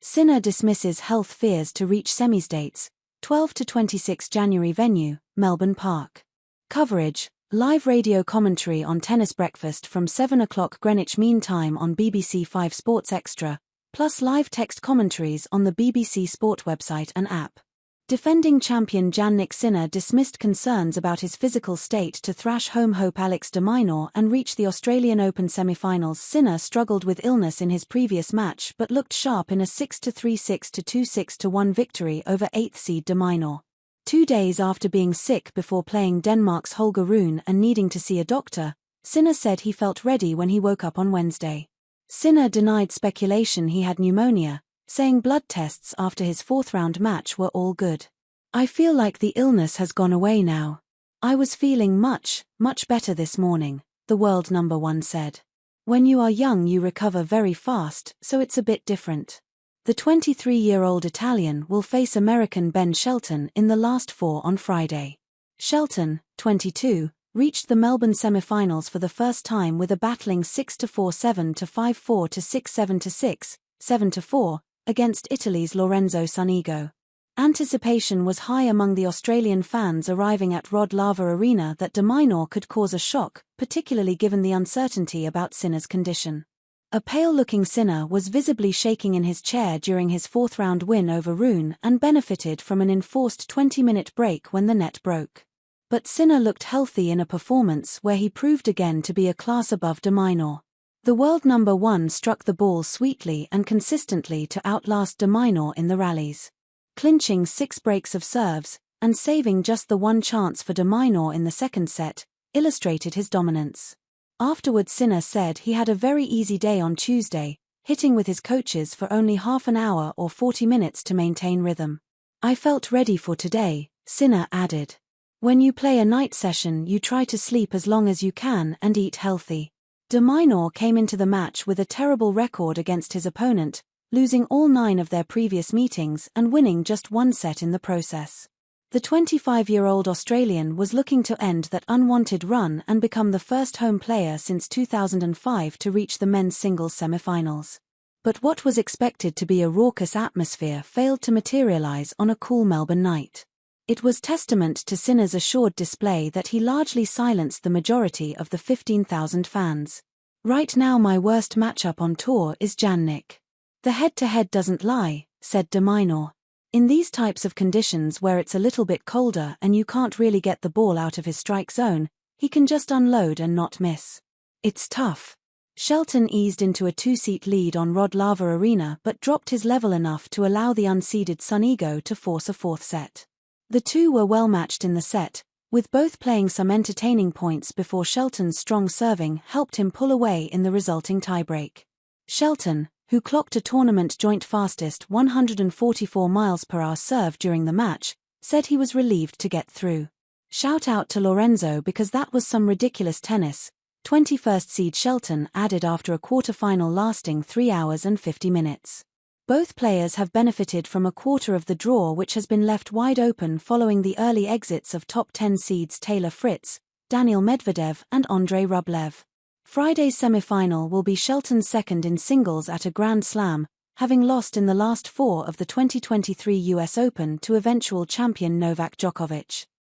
Sinner dismisses health fears to reach semis dates, 12 to 26 January venue, Melbourne Park. Coverage, live radio commentary on tennis breakfast from 7 o'clock Greenwich Mean Time on BBC 5 Sports Extra, plus live text commentaries on the BBC Sport website and app. Defending champion Jannik Sinner dismissed concerns about his physical state to thrash home hope Alex de Minaur and reach the Australian Open semi-finals. Sinner struggled with illness in his previous match but looked sharp in a 6-3, 6-2, 6-1 victory over 8th seed de Minaur. 2 days after being sick before playing Denmark's Holger Rune and needing to see a doctor, Sinner said he felt ready when he woke up on Wednesday. Sinner denied speculation he had pneumonia, saying blood tests after his fourth-round match were all good. "I feel like the illness has gone away now. I was feeling much better this morning," the world number one said. "When you are young you recover very fast, so it's a bit different." The 23-year-old Italian will face American Ben Shelton in the last four on Friday. Shelton, 22, reached the Melbourne semi-finals for the first time with a battling 6-4, 7-5, 4-6, 7-6, 7-4, against Italy's Lorenzo Sonego. Anticipation was high among the Australian fans arriving at Rod Laver Arena that de Minaur could cause a shock, particularly given the uncertainty about Sinner's condition. A pale-looking Sinner was visibly shaking in his chair during his fourth-round win over Rune and benefited from an enforced 20-minute break when the net broke. But Sinner looked healthy in a performance where he proved again to be a class above de Minaur. The world number one struck the ball sweetly and consistently to outlast de Minaur in the rallies. Clinching 6 breaks of serves, and saving just the one chance for de Minaur in the second set, illustrated his dominance. Afterwards Sinner said he had a very easy day on Tuesday, hitting with his coaches for only half an hour or 40 minutes to maintain rhythm. "I felt ready for today," Sinner added. "When you play a night session you try to sleep as long as you can and eat healthy." De Minaur came into the match with a terrible record against his opponent, losing all 9 of their previous meetings and winning just one set in the process. The 25-year-old Australian was looking to end that unwanted run and become the first home player since 2005 to reach the men's singles semi-finals. But what was expected to be a raucous atmosphere failed to materialise on a cool Melbourne night. It was testament to Sinner's assured display that he largely silenced the majority of the 15,000 fans. "Right now my worst matchup on tour is Jannik. The head-to-head doesn't lie," said de Minaur. "In these types of conditions where it's a little bit colder and you can't really get the ball out of his strike zone, he can just unload and not miss. It's tough." Shelton eased into a 2-seat lead on Rod Laver Arena but dropped his level enough to allow the unseeded Sonego to force a fourth set. The two were well matched in the set, with both playing some entertaining points before Shelton's strong serving helped him pull away in the resulting tiebreak. Shelton, who clocked a tournament joint fastest 144 mph serve during the match, said he was relieved to get through. "Shout out to Lorenzo because that was some ridiculous tennis," 21st seed Shelton added after a quarter-final lasting 3 hours and 50 minutes. Both players have benefited from a quarter of the draw which has been left wide open following the early exits of top 10 seeds Taylor Fritz, Daniil Medvedev and Andrei Rublev. Friday's semi-final will be Shelton's second in singles at a Grand Slam, having lost in the last 4 of the 2023 US Open to eventual champion Novak Djokovic.